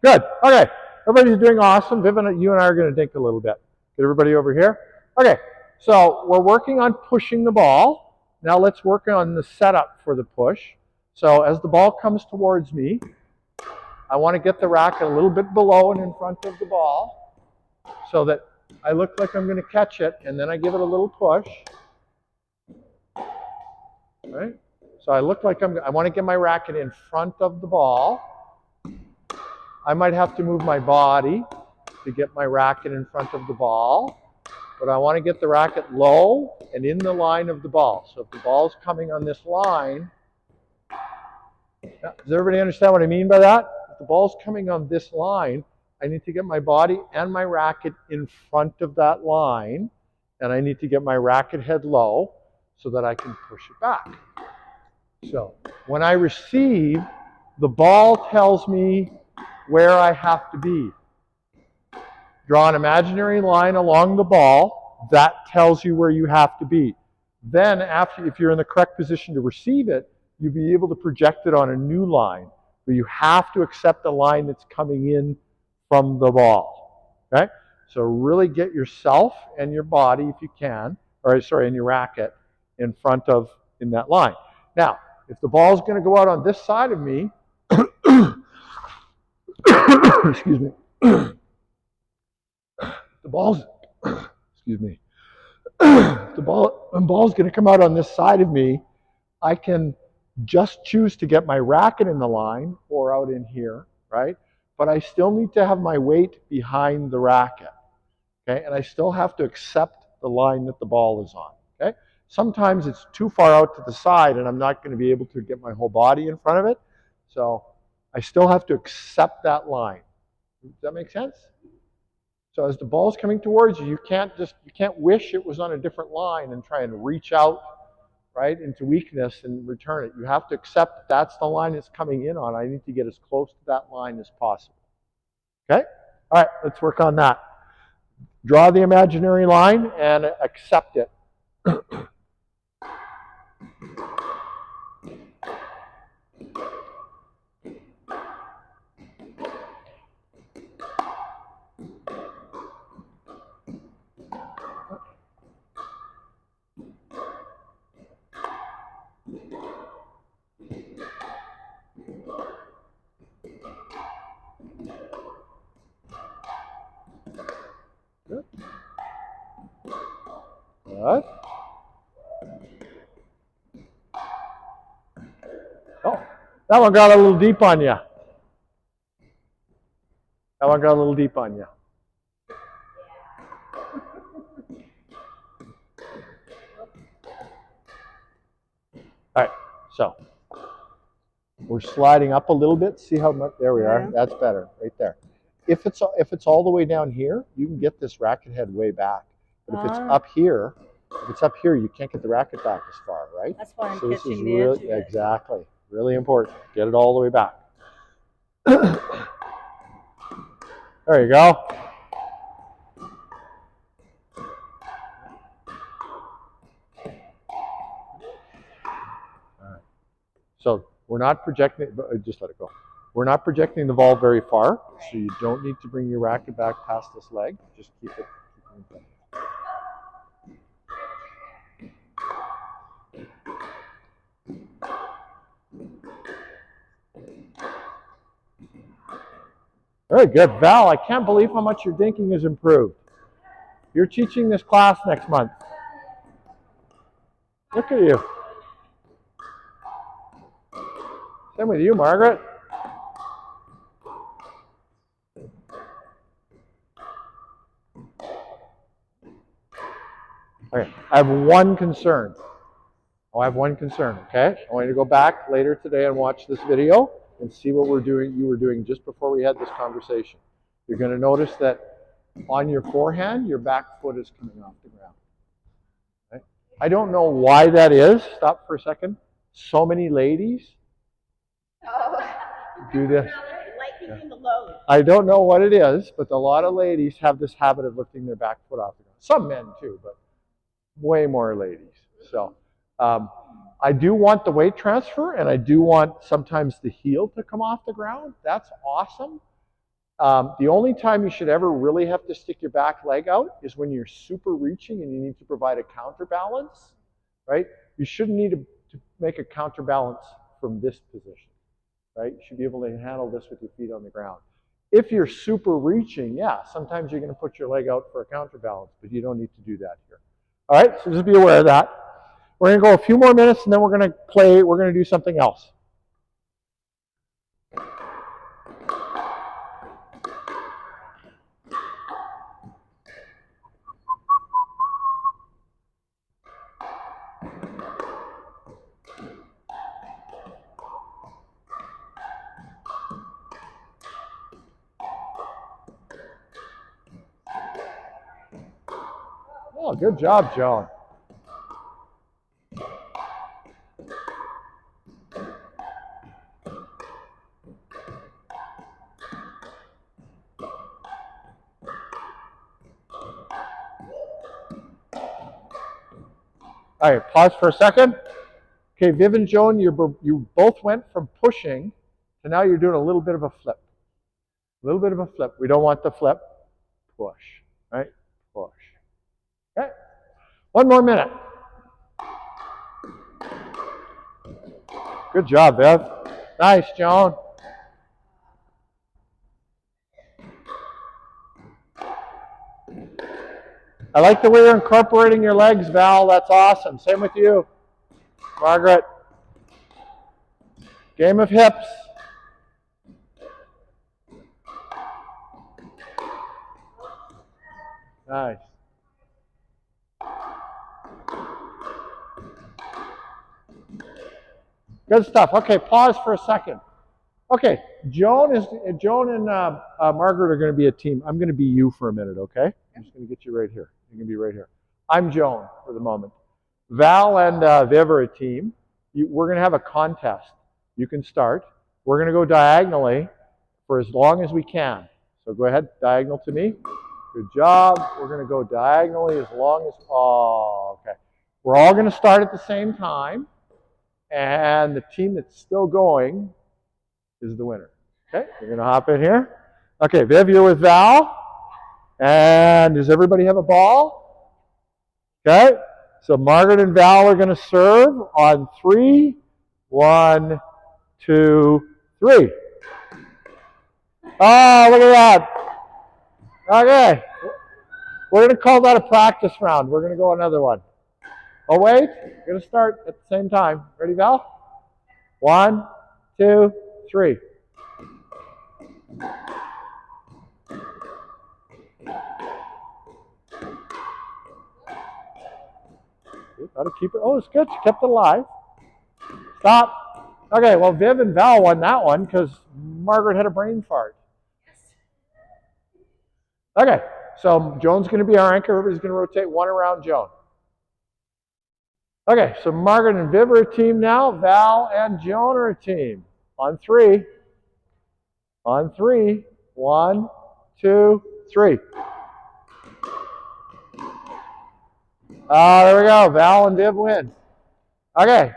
Good. Okay. Everybody's doing awesome. Vivian, you and I are going to dink a little bit. Get everybody over here. Okay. So we're working on pushing the ball. Now let's work on the setup for the push. So as the ball comes towards me, I want to get the racket a little bit below and in front of the ball so that I look like I'm going to catch it, and then I give it a little push. Right? So I look like I want to get my racket in front of the ball. I might have to move my body to get my racket in front of the ball, but I want to get the racket low and in the line of the ball. So if the ball's coming on this line, does everybody understand what I mean by that? If the ball's coming on this line, I need to get my body and my racket in front of that line, and I need to get my racket head low so that I can push it back. So when I receive, the ball tells me where I have to be. Draw an imaginary line along the ball. That tells you where you have to be. Then, if you're in the correct position to receive it, you'll be able to project it on a new line. But you have to accept the line that's coming in from the ball. Okay? So really get yourself and your body, if you can, and your racket in front of, in that line. Now, if the ball is going to go out on this side of me, excuse me, the ball's, excuse me, if the ball's going to come out on this side of me, I can just choose to get my racket in the line or out in here, right? But I still need to have my weight behind the racket, okay? And I still have to accept the line that the ball is on, okay? Sometimes it's too far out to the side and I'm not going to be able to get my whole body in front of it. So I still have to accept that line. Does that make sense? So as the ball's coming towards you, you can't wish it was on a different line and try and reach out, right, into weakness and return it. You have to accept that's the line it's coming in on. I need to get as close to that line as possible. Okay? All right, let's work on that. Draw the imaginary line and accept it. Good. Good. Oh, that one got a little deep on you. That one got a little deep on you. All right, so we're sliding up a little bit. See how much? There we are. That's better, right there. If it's all the way down here, you can get this racket head way back. But if it's up here, you can't get the racket back as far, right? That's why I'm so catching this is the really, edge of it. exactly, really important. Get it all the way back. There you go. All right. So we're not projecting, just let it go. We're not projecting the ball very far, so you don't need to bring your racket back past this leg. Just keep it in front. Very good. Val, I can't believe how much your dinking has improved. You're teaching this class next month. Look at you. Same with you, Margaret. Okay, I have one concern. I have one concern, okay? I want you to go back later today and watch this video and see what you were doing just before we had this conversation. You're going to notice that on your forehand, your back foot is coming off the ground. Okay? I don't know why that is. Stop for a second. So many ladies do this. Yeah. I don't know what it is, but a lot of ladies have this habit of lifting their back foot off the ground. Some men too, but way more ladies. So I do want the weight transfer, and I do want sometimes the heel to come off the ground. That's awesome. The only time you should ever really have to stick your back leg out is when you're super reaching and you need to provide a counterbalance, right? You shouldn't need to make a counterbalance from this position, right? You should be able to handle this with your feet on the ground. If you're super reaching, yeah, sometimes you're going to put your leg out for a counterbalance, but you don't need to do that here. All right, so just be aware of that. We're going to go a few more minutes, and then we're going to play. We're going to do something else. Oh, good job, Joan. All right, pause for a second. Okay, Viv and Joan, you both went from pushing to now you're doing a little bit of a flip. A little bit of a flip. We don't want the flip. Push, right? Push. Okay, one more minute. Good job, Viv. Nice, Joan. I like the way you're incorporating your legs, Val. That's awesome. Same with you, Margaret. Game of hips. Nice. Good stuff. Okay, pause for a second. Okay, Joan and Margaret are going to be a team. I'm going to be you for a minute, okay? I'm just going to get you right here. You're going to be right here. I'm Joan for the moment. Val and Viv are a team. We're going to have a contest. You can start. We're going to go diagonally for as long as we can. So go ahead, diagonal to me. Good job. We're going to go diagonally as long as, oh, okay. We're all going to start at the same time. And the team that's still going is the winner. Okay, you're going to hop in here. Okay, Viv, you're with Val. And does everybody have a ball? Okay, so Margaret and Val are going to serve on 3. 1, 2, 3. Oh, look at that. Okay, we're going to call that a practice round. We're going to go another one. Oh, wait, we're going to start at the same time. Ready, Val? 1, 2, 3. Got to keep it. Oh, it's good. She kept it alive. Stop. Okay, well, Viv and Val won that one because Margaret had a brain fart. Okay, so Joan's going to be our anchor. Everybody's going to rotate one around Joan. Okay, so Margaret and Viv are a team now. Val and Joan are a team. On 3. On 3. 1, 2, 3. There we go. Val and Viv win. Okay.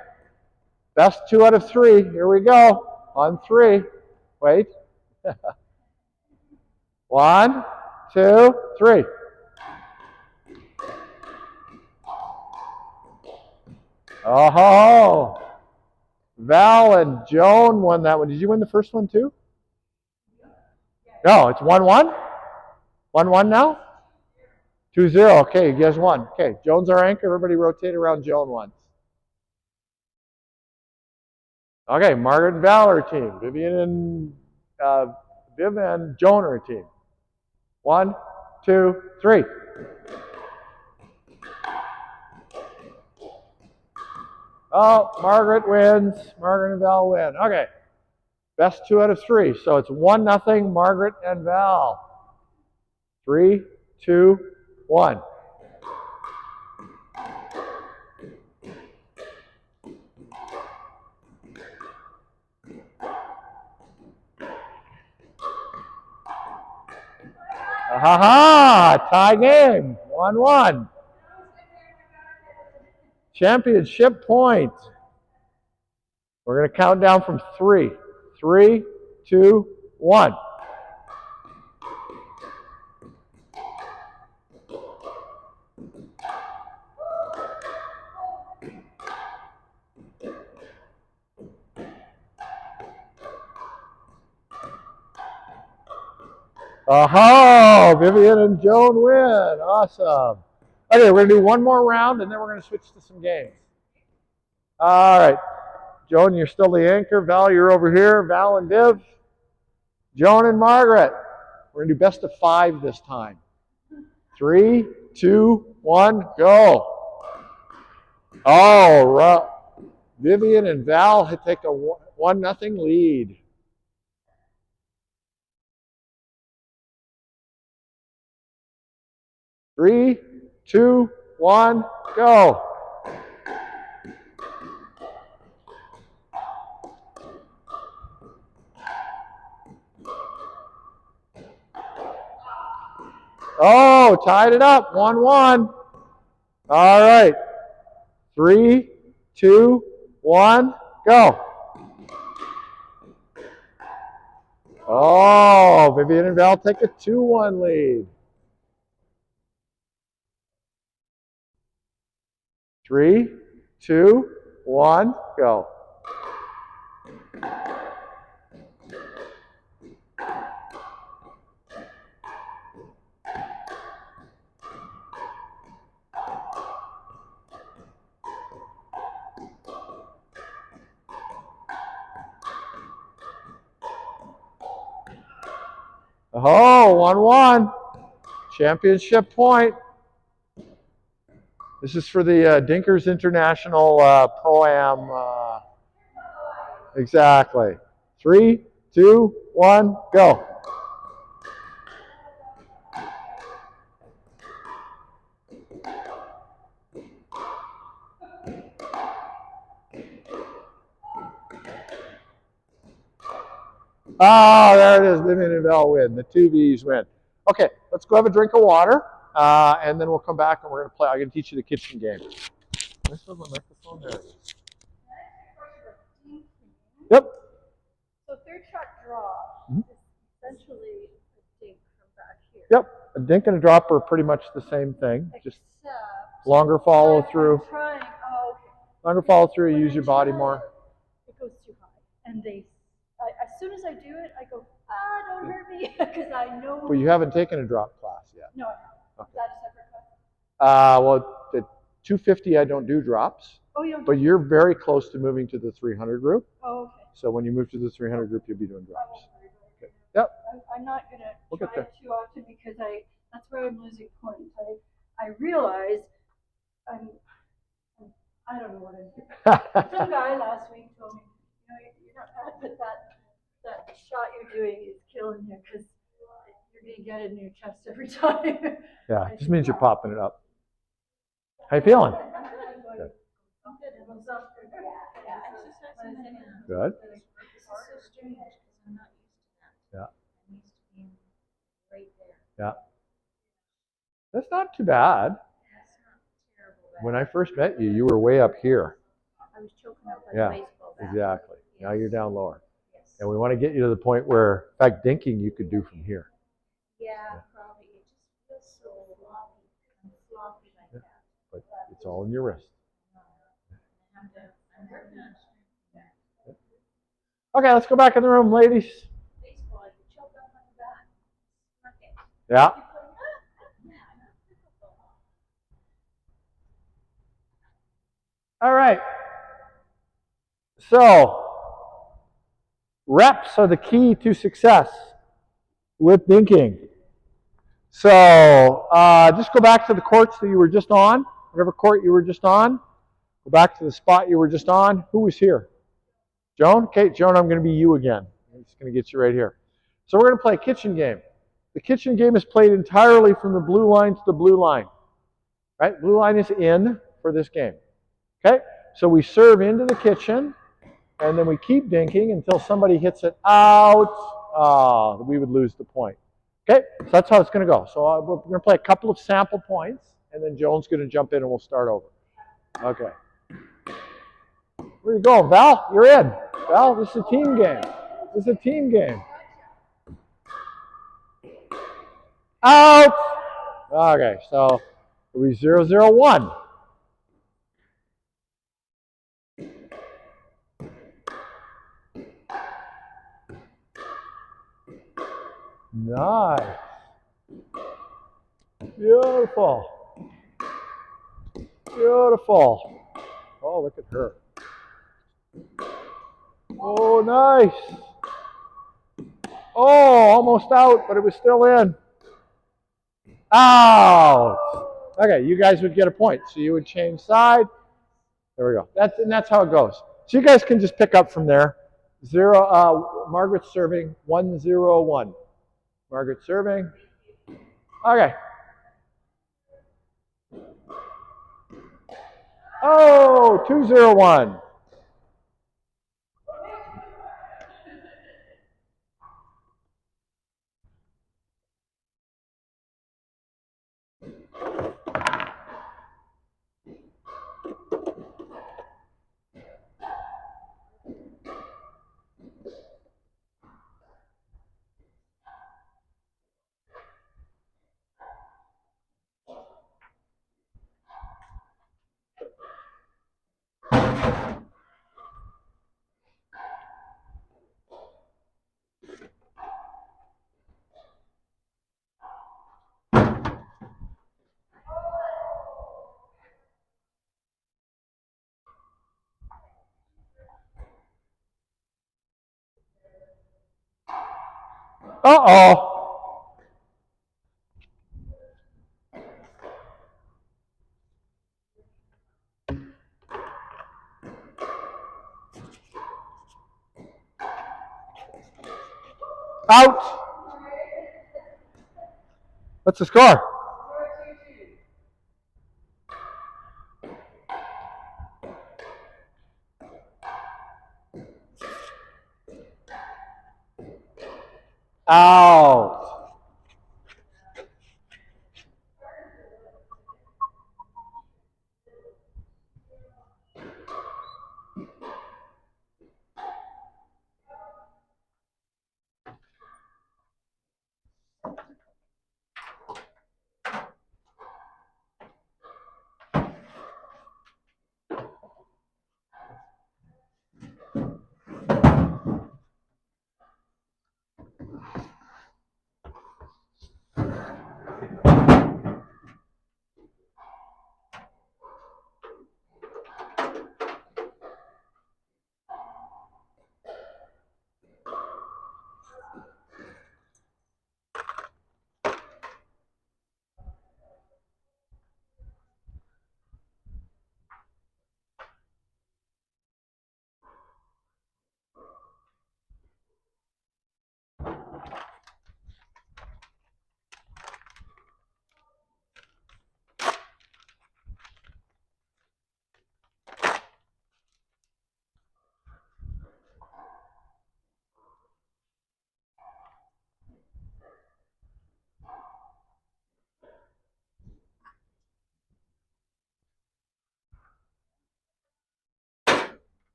Best 2 out of 3. Here we go. On 3. Wait. 1, 2, 3. Oh, Val and Joan won that one. Did you win the first one too? No, it's 1-1. 1-1 now. 2-0. Okay, you guys won. Okay, Joan's our anchor. Everybody rotate around Joan once. Okay, Margaret and Val are a team. Viv and Joan are a team. 1, 2, 3. Oh, Margaret wins. Margaret and Val win. Okay. Best 2 out of 3. So it's 1-0, Margaret and Val. 3, 2, 1. Ha! Tie game. 1-1. Championship point. We're going to count down from 3. 3, 2, 1. Oh, Vivian and Joan win. Awesome. Okay, we're going to do one more round, and then we're going to switch to some games. All right. Joan, you're still the anchor. Val, you're over here. Val and Viv. Joan and Margaret. We're going to do best of 5 this time. 3, 2, 1, go. All right. Vivian and Val take a 1-0 lead. Three, two, one, go. Oh, tied it up, 1-1. All right. 3, 2, 1, go. Oh, Vivian and Val take a 2-1 lead. 3, 2, 1, go. Oh, 1-1. Championship point. This is for the Dinkers International Pro-Am. Exactly. 3, 2, 1, go. Oh, there it is. Vivian and Val win. The 2Vs win. Okay, let's go have a drink of water, and then we'll come back and we're going to play. I'm going to teach you the kitchen game. Where's my microphone? There it is. Yep. So third shot draw is essentially a dink from back here. Yep. A dink and a drop are pretty much the same thing. Just longer follow through. Longer follow through, you use your body more. It goes too high. And as soon as I do it, I go, don't hurt me, because I know. But you haven't taken a drop class yet. No, I haven't. Okay. Is that a separate class? Well, the 250, I don't do drops. Oh, you don't. But you're very close to moving to the 300 group. Oh, okay. So when you move to the 300 group, you'll be doing drops. Okay. Yep. I'm not going to try it too often because that's where I'm losing points. I realize I don't know what I'm doing. Some guy last week told me, you're not bad, but that shot you're doing is killing you because you're going to get it in your chest every time. Yeah, it just means you're popping it up. How you feeling? Good. Good. This is so strange because I'm not used to that. Yeah. I'm used to being right there. Yeah. That's not too bad. That's not terrible. When I first met you, you were way up here. I was choking up like a baseball bat. Exactly. Yes. Now you're down lower. Yes. And we want to get you to the point where, in fact, dinking you could do from here. Yeah, probably. It just feels so floppy. I'm floppy like that. But it's all in your wrist. I'm working on strength. Okay, let's go back in the room, ladies. Baseball, you choke up on the bat. Okay. Yeah. All right. So, reps are the key to success with dinking. So, just go back to the courts that you were just on, whatever court you were just on. Go back to the spot you were just on. Who was here? Joan? Okay, Joan, I'm going to be you again. I'm just going to get you right here. So we're going to play a kitchen game. The kitchen game is played entirely from the blue line to the blue line. Right? Blue line is in for this game. Okay? So we serve into the kitchen, and then we keep dinking until somebody hits it out. We would lose the point. Okay? So that's how it's going to go. So we're going to play a couple of sample points, and then Joan's going to jump in and we'll start over. Okay. Where you going, Val? You're in. Val, this is a team game. This is a team game. Out! Okay, so it'll be 0-0-1. Nice. Beautiful. Beautiful. Oh, look at her. Oh, nice. Oh, almost out, but it was still in. Out. Okay, you guys would get a point. So you would change side. There we go. That's how it goes. So you guys can just pick up from there. Margaret's serving 1-0-1. Margaret serving. Okay. Oh, 2-0-1. Uh-oh. Out. What's the score? Out.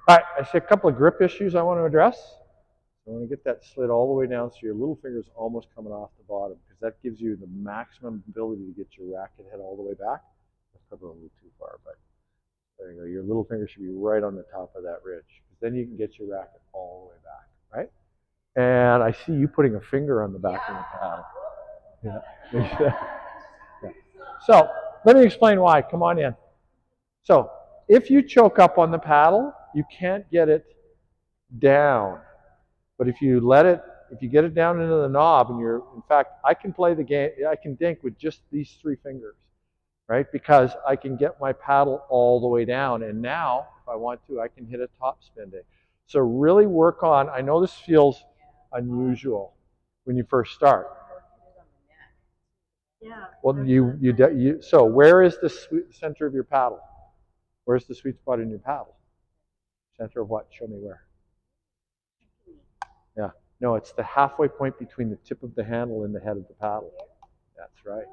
All right, I see a couple of grip issues I want to address. I want to get that slid all the way down so your little finger's almost coming off the bottom, because that gives you the maximum ability to get your racket head all the way back. That's probably a little too far, but there you go. Your little finger should be right on the top of that ridge, because then you can get your racket all the way back, right? And I see you putting a finger on the back of the paddle. Yeah. Yeah. So let me explain why. Come on in. So if you choke up on the paddle, you can't get it down. But if you get it down into the knob, and in fact, I can play the game, I can dink with just these 3 fingers, right? Because I can get my paddle all the way down. And now, if I want to, I can hit a top spin dink. So really work on, I know this feels unusual when you first start. Yeah. Well, so where is the center of your paddle? Where's the sweet spot in your paddle? Center of what? Show me where. Yeah. No, it's the halfway point between the tip of the handle and the head of the paddle. That's right.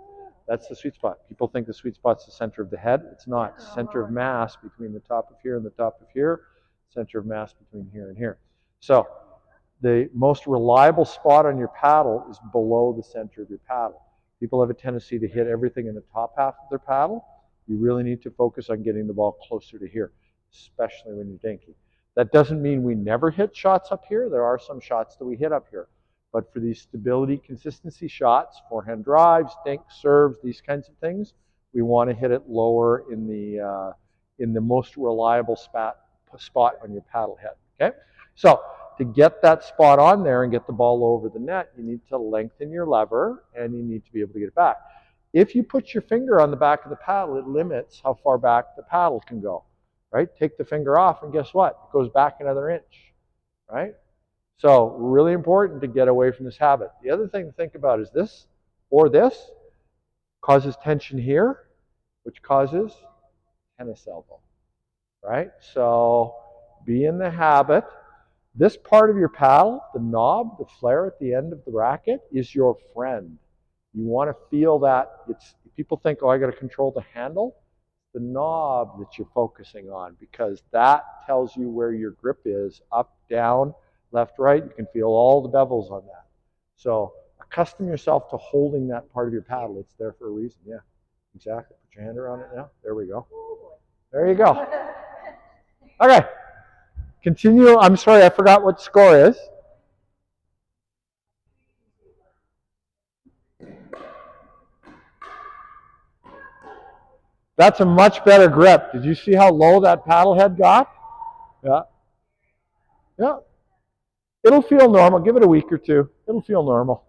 That's the sweet spot. People think the sweet spot's the center of the head. It's not. It's center of mass between the top of here and the top of here. Center of mass between here and here. So the most reliable spot on your paddle is below the center of your paddle. People have a tendency to hit everything in the top half of their paddle. You really need to focus on getting the ball closer to here, especially when you're dinking. That doesn't mean we never hit shots up here. There are some shots that we hit up here. But for these stability, consistency shots, forehand drives, dink, serves, these kinds of things, we want to hit it lower in the most reliable spot on your paddle head. Okay, so to get that spot on there and get the ball over the net, you need to lengthen your lever and you need to be able to get it back. If you put your finger on the back of the paddle, it limits how far back the paddle can go. Right? Take the finger off and guess what? It goes back another inch. Right? So really important to get away from this habit. The other thing to think about is this or this causes tension here, which causes tennis elbow, right? So be in the habit. This part of your paddle, the knob, the flare at the end of the racket, is your friend. You want to feel that. People think, oh, I got to control the handle. The knob that you're focusing on, because that tells you where your grip is, up, down, left, right. You can feel all the bevels on that. So accustom yourself to holding that part of your paddle. It's there for a reason. Yeah, exactly. Put your hand around it now. There we go. There you go. Okay. Continue. I'm sorry, I forgot what the score is. That's a much better grip. Did you see how low that paddle head got? Yeah. Yeah. It'll feel normal. Give it a week or two. It'll feel normal.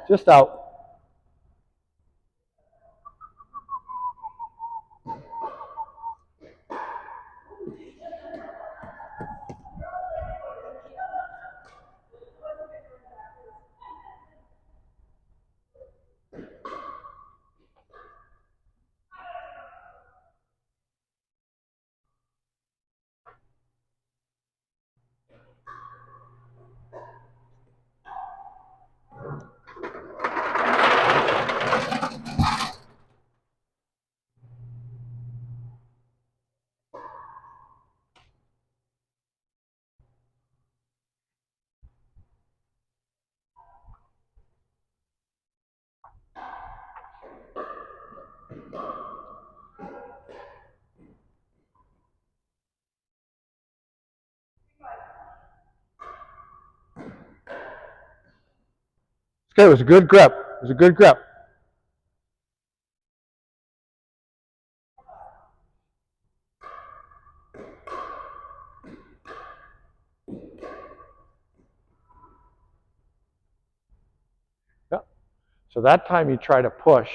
Just out. Okay, it was a good grip. It was a good grip. Yeah. So that time you try to push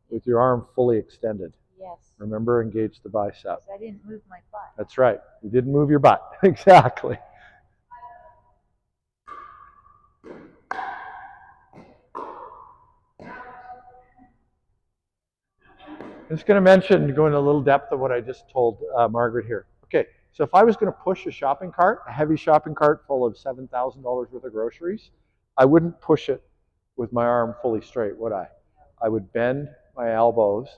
with your arm fully extended. Yes. Remember, engage the bicep. I didn't move my butt. That's right. You didn't move your butt. Exactly. I'm just going to mention, go into a little depth of what I just told Margaret here. Okay, so if I was going to push a shopping cart, a heavy shopping cart full of $7,000 worth of groceries, I wouldn't push it with my arm fully straight, would I? I would bend my elbows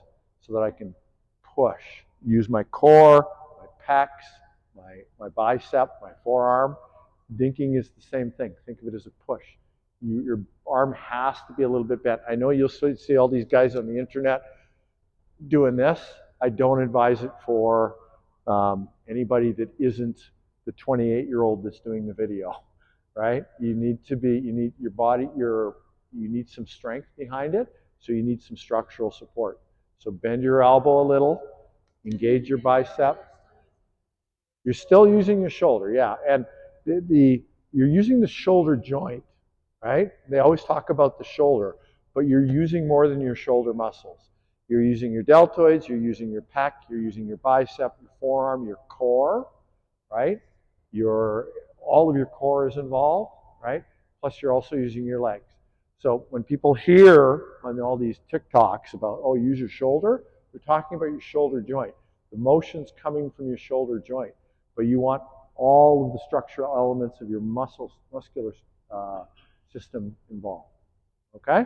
so that I can push, use my core, my pecs, my bicep, my forearm. Dinking is the same thing. Think of it as a push. Your arm has to be a little bit bent. I know you'll see all these guys on the internet doing this. I don't advise it for anybody that isn't the 28-year-old that's doing the video, right? You need your body, you need some strength behind it, so you need some structural support. So bend your elbow a little, engage your bicep. You're still using your shoulder, yeah. And you're using the shoulder joint, right? They always talk about the shoulder, but you're using more than your shoulder muscles. You're using your deltoids, you're using your pec, you're using your bicep, your forearm, your core, right? All of your core is involved, right? Plus you're also using your legs. So when people hear on all these TikToks about, oh, use your shoulder, they're talking about your shoulder joint. The motion's coming from your shoulder joint, but you want all of the structural elements of your muscular system involved. Okay?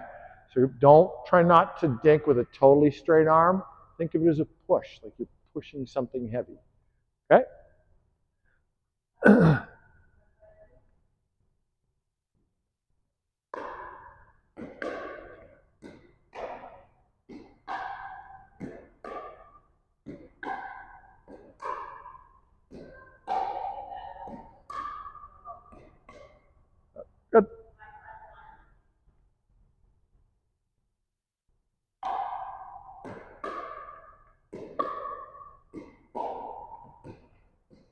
So don't try not to dink with a totally straight arm. Think of it as a push, like you're pushing something heavy. Okay? Good.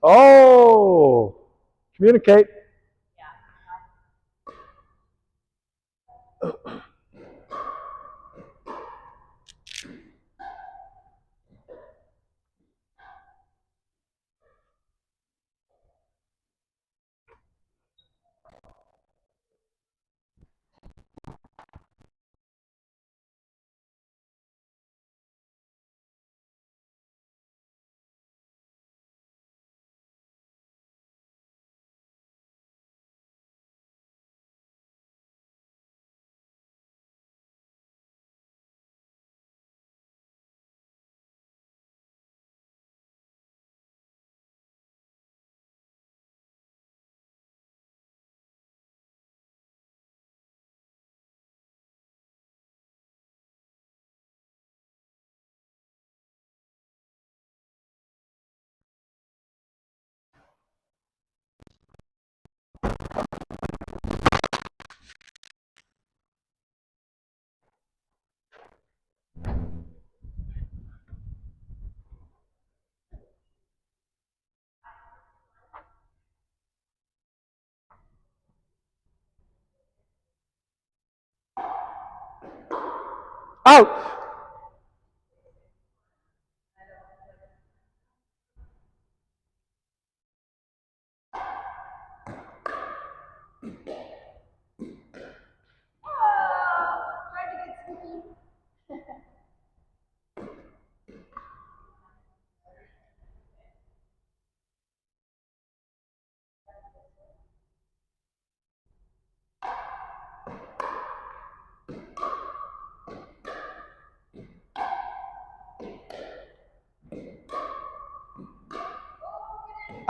Oh, communicate. Out.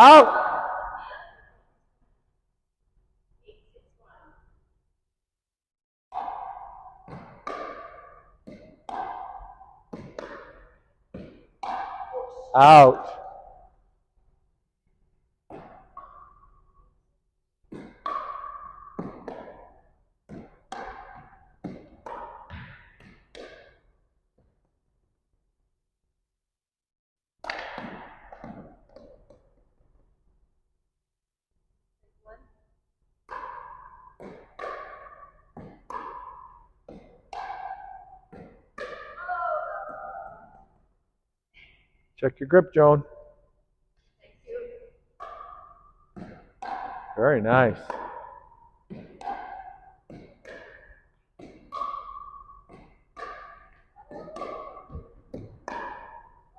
Out. Out. Check your grip, Joan. Very nice.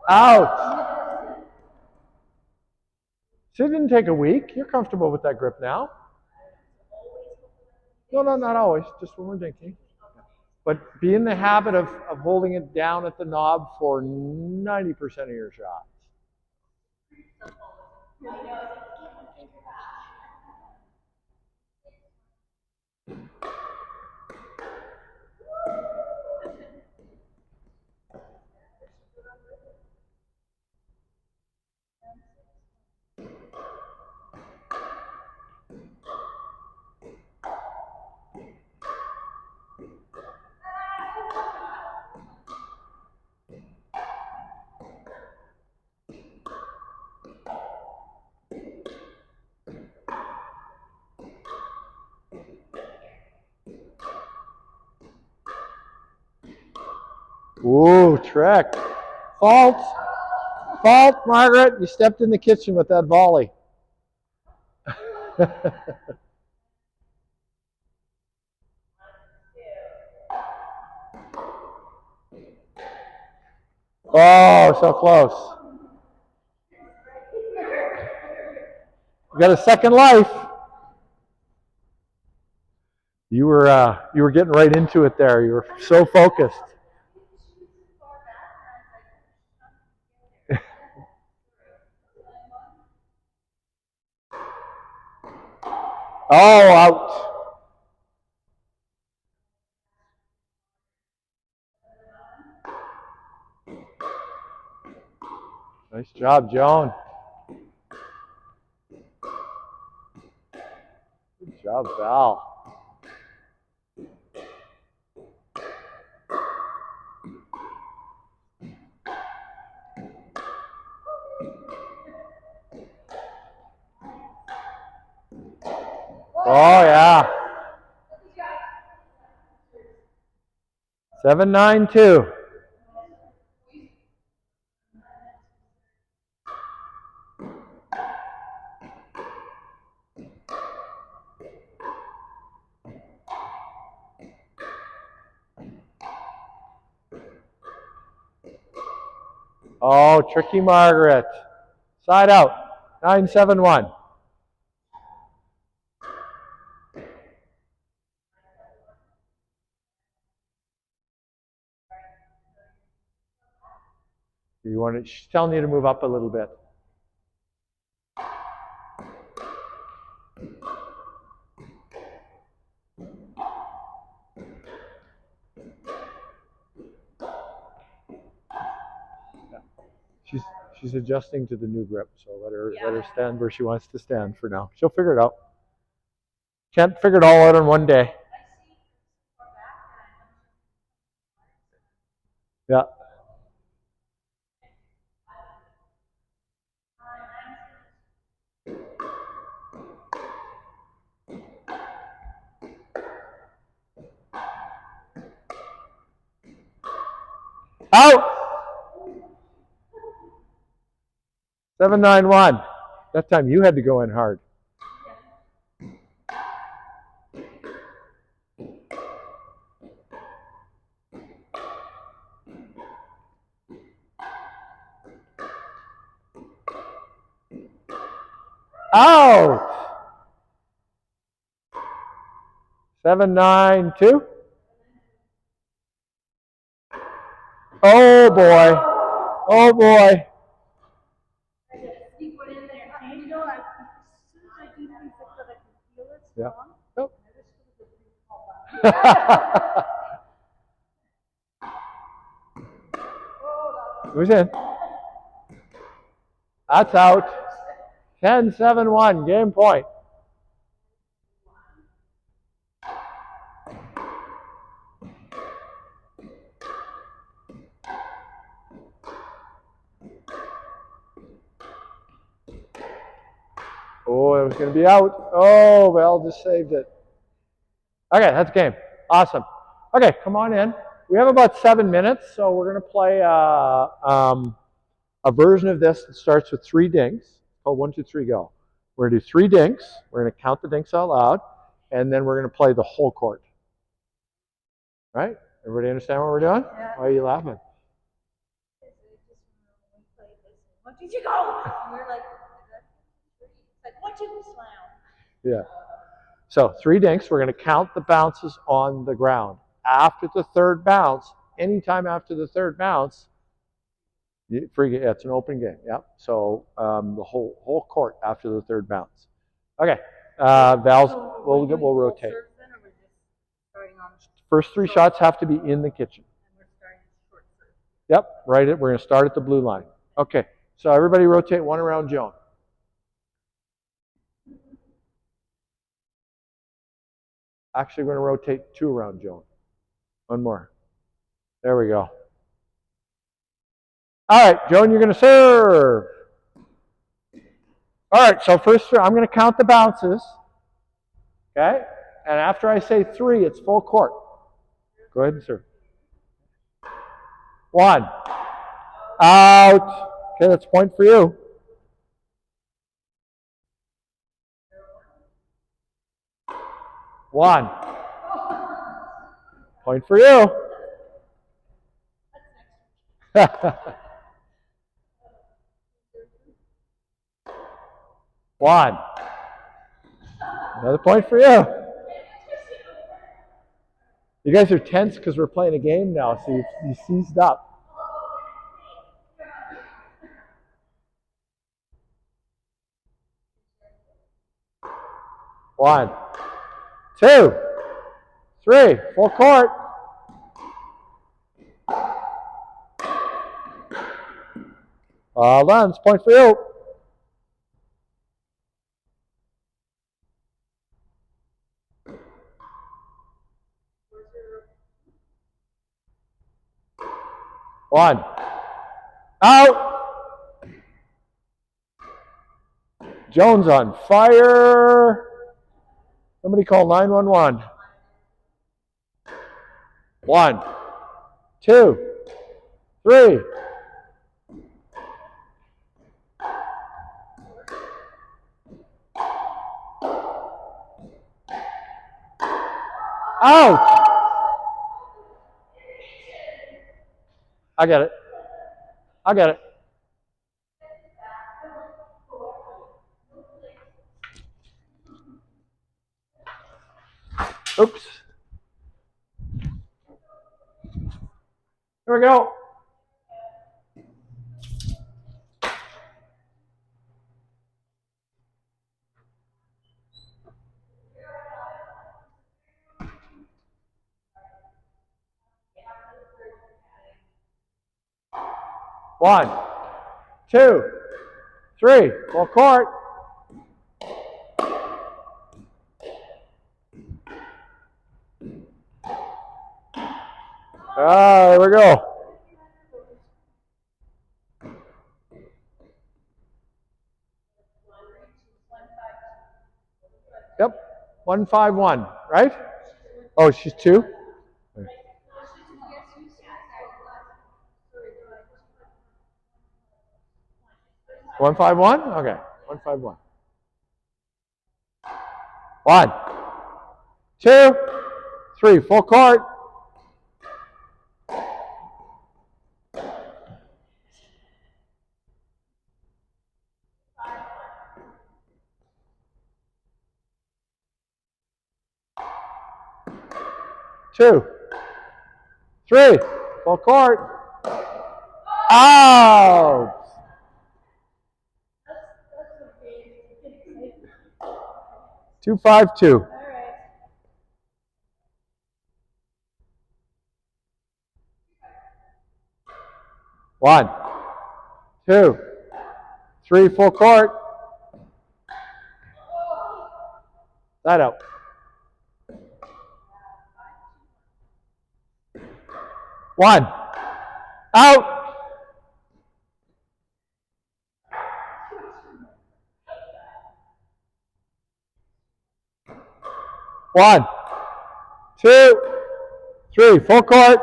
Out. So it didn't take a week. You're comfortable with that grip now. No, no, not always. Just when we're dinking. But be in the habit of holding it down at the knob for 90% of your shots. Ooh, trick. Fault. Fault, Margaret. You stepped in the kitchen with that volley. Oh, so close. You got a second life. You were getting right into it there. You were so focused. Oh, out. Nice job, Joan. Good job, Val. Oh, yeah. 7-9-2. Oh, tricky Margaret. Side out. 9-7-1. You want to? She's telling you to move up a little bit. She's she's adjusting to the new grip, so let her stand where she wants to stand for now. She'll figure it out. Can't figure it all out in one day. Yeah. Out. 7-9-1. That time you had to go in hard. Out. 7-9-2. Oh boy. Oh boy. Yeah. Nope. Who's in? That's out. 10-7-1. Game point. Oh, it was going to be out. Oh, Val just saved it. Okay, that's game. Awesome. Okay, come on in. We have about 7 minutes, so we're going to play a version of this that starts with 3 dinks. It's called 1, 2, 3, go. We're going to do 3 dinks. We're going to count the dinks out loud, and then we're going to play the whole court. Right? Everybody understand what we're doing? Yeah. Why are you laughing? What did you go? And we're like, it's like, what you slam? Yeah. So 3 dinks. We're going to count the bounces on the ground. After the third bounce, anytime after the third bounce, free game. Yeah, it's an open game. Yeah. So the whole court after the third bounce. Okay. Val's. So We'll rotate. First 3 shots have to be in the kitchen. Yep. Right. We're going to start at the blue line. Okay. So everybody rotate 1 around Joan. Actually, we're going to rotate 2 around Joan. 1 more. There we go. All right, Joan, you're going to serve. All right, so first, I'm going to count the bounces. Okay? And after I say 3, it's full court. Go ahead and serve. One. Out. Okay, that's a point for you. One. Point for you. One. Another point for you. You guys are tense because we're playing a game now, so you seized up. One, two, three, full court. All done. It's a point for you. One. Out. Jones on fire. Somebody call 911. One, two, three. Out. I got it. I got it. Oops. Here we go. One, two, three, full court. Here we go. Yep, 151, right? Oh, she's two? 151? Okay, 151. One, two, three, full court. Two, three, full court. Out. Two, 5-2. One, two, three, full court. That out. One. Out. One, two, three, full court.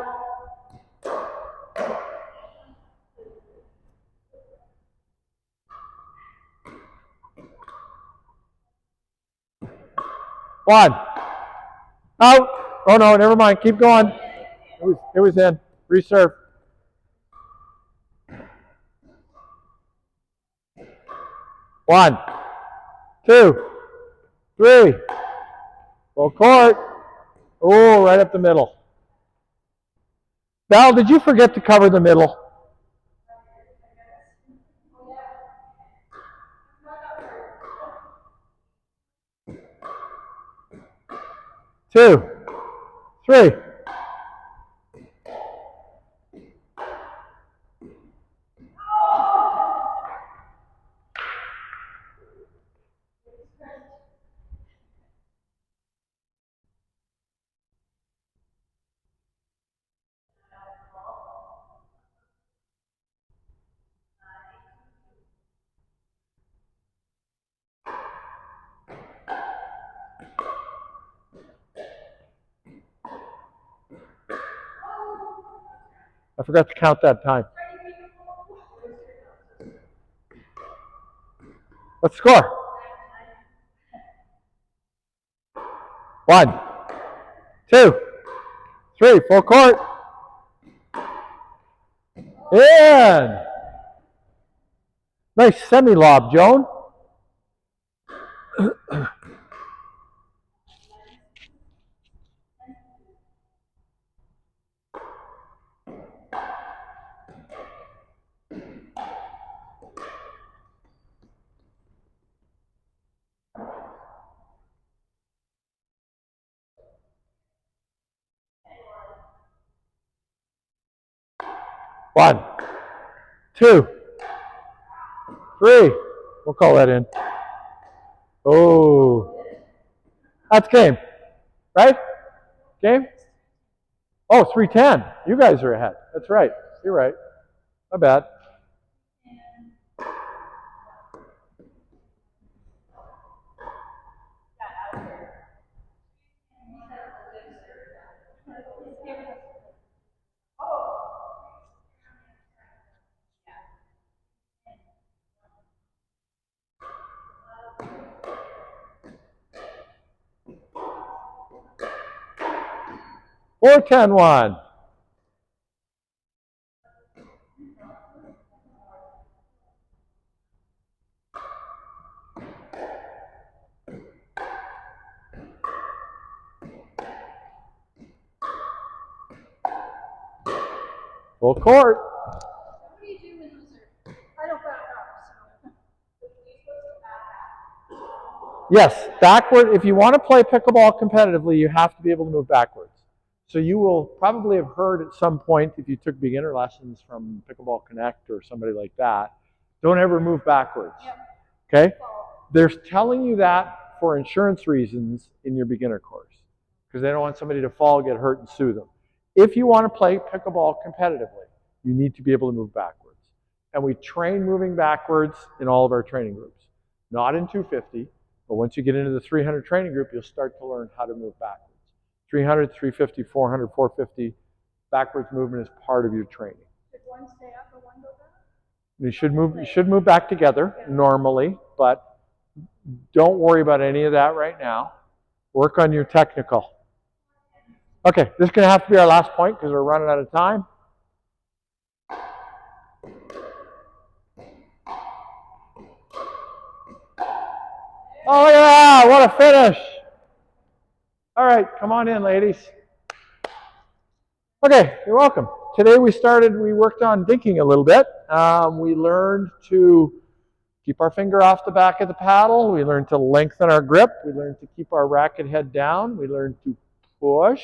One. Out. Oh no, never mind. Keep going. It was in. Reserve. One, two, three. Full court. Oh, right up the middle. Val, did you forget to cover the middle? Two, three. I forgot to count that time. What's the score? 1, 2, 3, full court. In. Nice semi-lob, Joan. One, 2, 3. We'll call that in. Oh, that's game, right? Game? Oh, 3:10. You guys are ahead. That's right. You're right. My bad. Or 10-1. Full court. What do you do when those are? I don't back up, so. Yes, backward. If you want to play pickleball competitively, you have to be able to move backwards. So you will probably have heard at some point, if you took beginner lessons from Pickleball Connect or somebody like that, don't ever move backwards. Yep. Okay? They're telling you that for insurance reasons in your beginner course, because they don't want somebody to fall, get hurt, and sue them. If you want to play pickleball competitively, you need to be able to move backwards. And we train moving backwards in all of our training groups. Not in 250, but once you get into the 300 training group, you'll start to learn how to move backwards. 300, 350, 400, 450, backwards movement is part of your training. Should one stay up or one go back? You should move back together normally, but don't worry about any of that right now. Work on your technical. Okay, this is going to have to be our last point because we're running out of time. Oh, look at that. What a finish. All right, come on in, ladies. Okay, you're welcome. Today we worked on dinking a little bit. We learned to keep our finger off the back of the paddle. We learned to lengthen our grip. We learned to keep our racket head down. We learned to push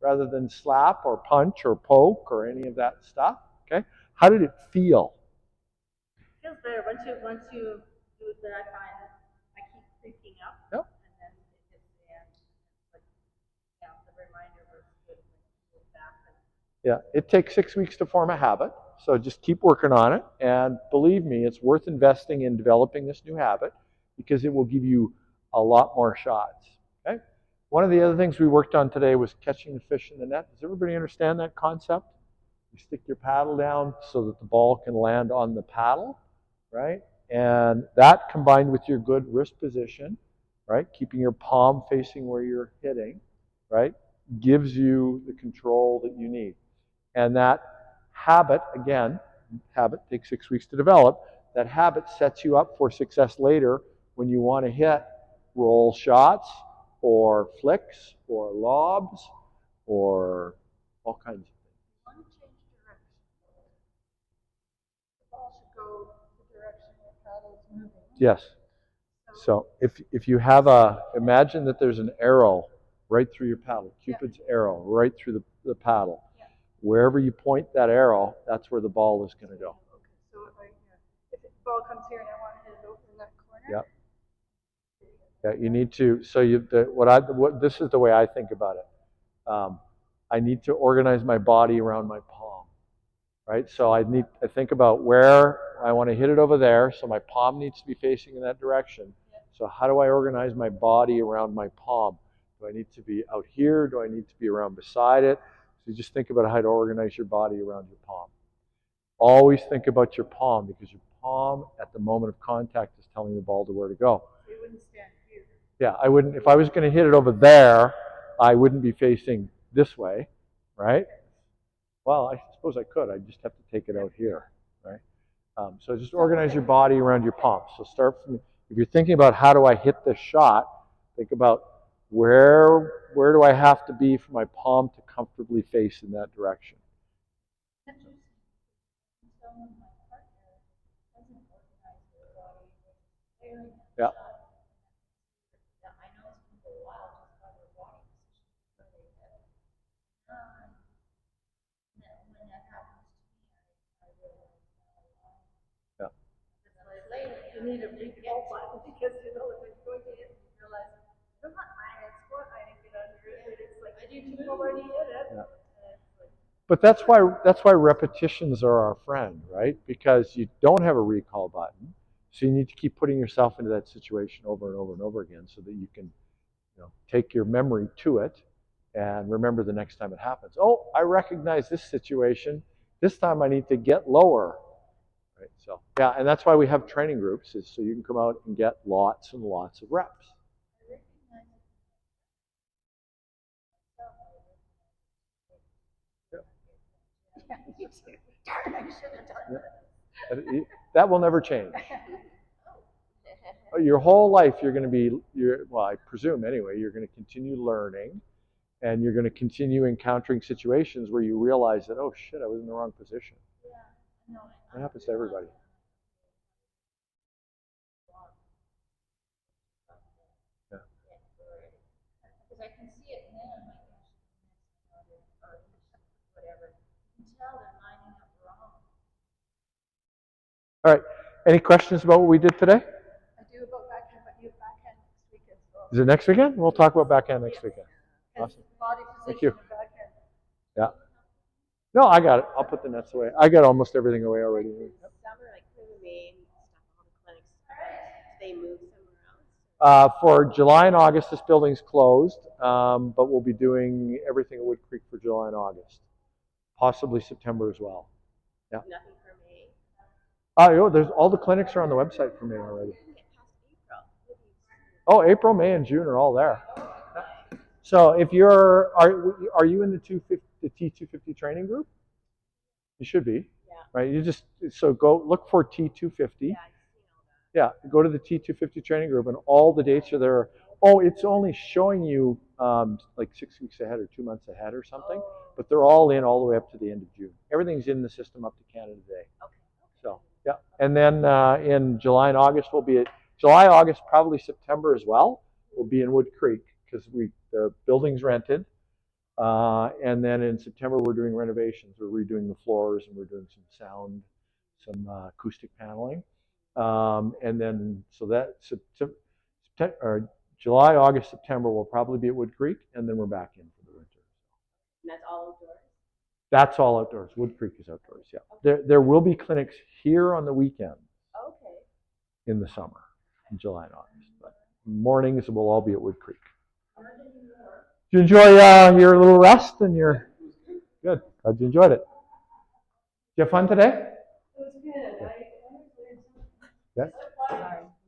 rather than slap or punch or poke or any of that stuff. Okay, how did it feel? It feels better once you do it. That I find I keep creeping up. Yep. And then it hits the end. Like, yeah, the reminder was good when you move back. Yeah, it takes 6 weeks to form a habit, so just keep working on it. And believe me, it's worth investing in developing this new habit because it will give you a lot more shots. Okay. One of the other things we worked on today was catching the fish in the net. Does everybody understand that concept? You stick your paddle down so that the ball can land on the paddle, right? And that combined with your good wrist position, right, keeping your palm facing where you're hitting, right, gives you the control that you need. And that habit, again, habit takes 6 weeks to develop, that habit sets you up for success later when you want to hit roll shots or flicks or lobs or all kinds of things. You want to change direction. The ball should go the direction your paddle is moving. Yes. So if you have imagine that there's an arrow right through your paddle, Cupid's arrow right through the paddle. Yeah. Wherever you point that arrow, that's where the ball is going to go. Okay, so if the ball comes here and I want to hit it over in that corner. Yeah. Yeah, you need to. So this is the way I think about it. I need to organize my body around my palm, right? So I think about where I want to hit it over there. So my palm needs to be facing in that direction. So how do I organize my body around my palm? Do I need to be out here? Do I need to be around beside it? So you just think about how to organize your body around your palm. Always think about your palm, because your palm at the moment of contact is telling the ball to where to go. So you wouldn't stand here. Yeah, I wouldn't, if I was going to hit it over there, I wouldn't be facing this way, right? Well, I suppose I could. I just have to take it out here, right? So just organize your body around your palm. So start from, if you're thinking about how do I hit this shot, think about where do I have to be for my palm to comfortably face in that direction. Yeah. Yeah. You need a recall button because you know if it's going to hit, you realize I'm not hiding a squat, I didn't get under it. It's like you already hit it. Yeah. But that's why repetitions are our friend, right? Because you don't have a recall button, so you need to keep putting yourself into that situation over and over and over again, so that you can, take your memory to it and remember the next time it happens. Oh, I recognize this situation. This time I need to get lower. Right? So yeah, and that's why we have training groups, is so you can come out and get lots and lots of reps. Yeah, me too. Darn, I should have done that. That will never change. Your whole life you're going to be, well, I presume anyway, you're going to continue learning, and you're going to continue encountering situations where you realize that, oh shit, I was in the wrong position. That happens to everybody. Yeah. Because I can see it, and then I'm like, or whatever. You can tell they're lining up wrong. All right. Any questions about what we did today? I do about backhand, but you have backhand next week as well. Is it next weekend? We'll talk about backhand next weekend. Awesome. Body Thank position you. and backhand. Yeah. No, I got it. I'll put the nets away. I got almost everything away already. Summer, like for the main stuff, all the clinics, do they move somewhere else? For July and August, this building's closed, but we'll be doing everything at Wood Creek for July and August, possibly September as well. Yeah. Nothing for May. There's all the clinics are on the website for May already. Get past April. Oh, April, May, and June are all there. So if are you in the T250 training group? You should be. Yeah. Right. You just go look for T250. Yeah, I've seen all that. Yeah, go to the T250 training group, and all the dates are there. Oh, it's only showing you like 6 weeks ahead or 2 months ahead or something, but they're all in all the way up to the end of June. Everything's in the system up to Canada Day. Okay. So yeah, and then in July and August we'll be at July, August, probably September as well. We'll be in Wood Creek because the building's rented, and then in September we're doing renovations. We're redoing the floors, and we're doing some sound, some acoustic paneling. And then, so that July, August, September, we'll probably be at Wood Creek, and then we're back in for the winter. And that's all outdoors? That's all outdoors. Wood Creek is outdoors, yeah. Okay. There will be clinics here on the weekends. Okay. In the summer, in July and August. But mornings will all be at Wood Creek. Did you enjoy your little rest and your... Good. Glad you enjoyed it. Did you have fun today? It was good. Yeah.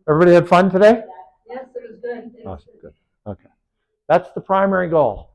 Everybody had fun today? Yes, it was good. Awesome. Good. Okay. That's the primary goal.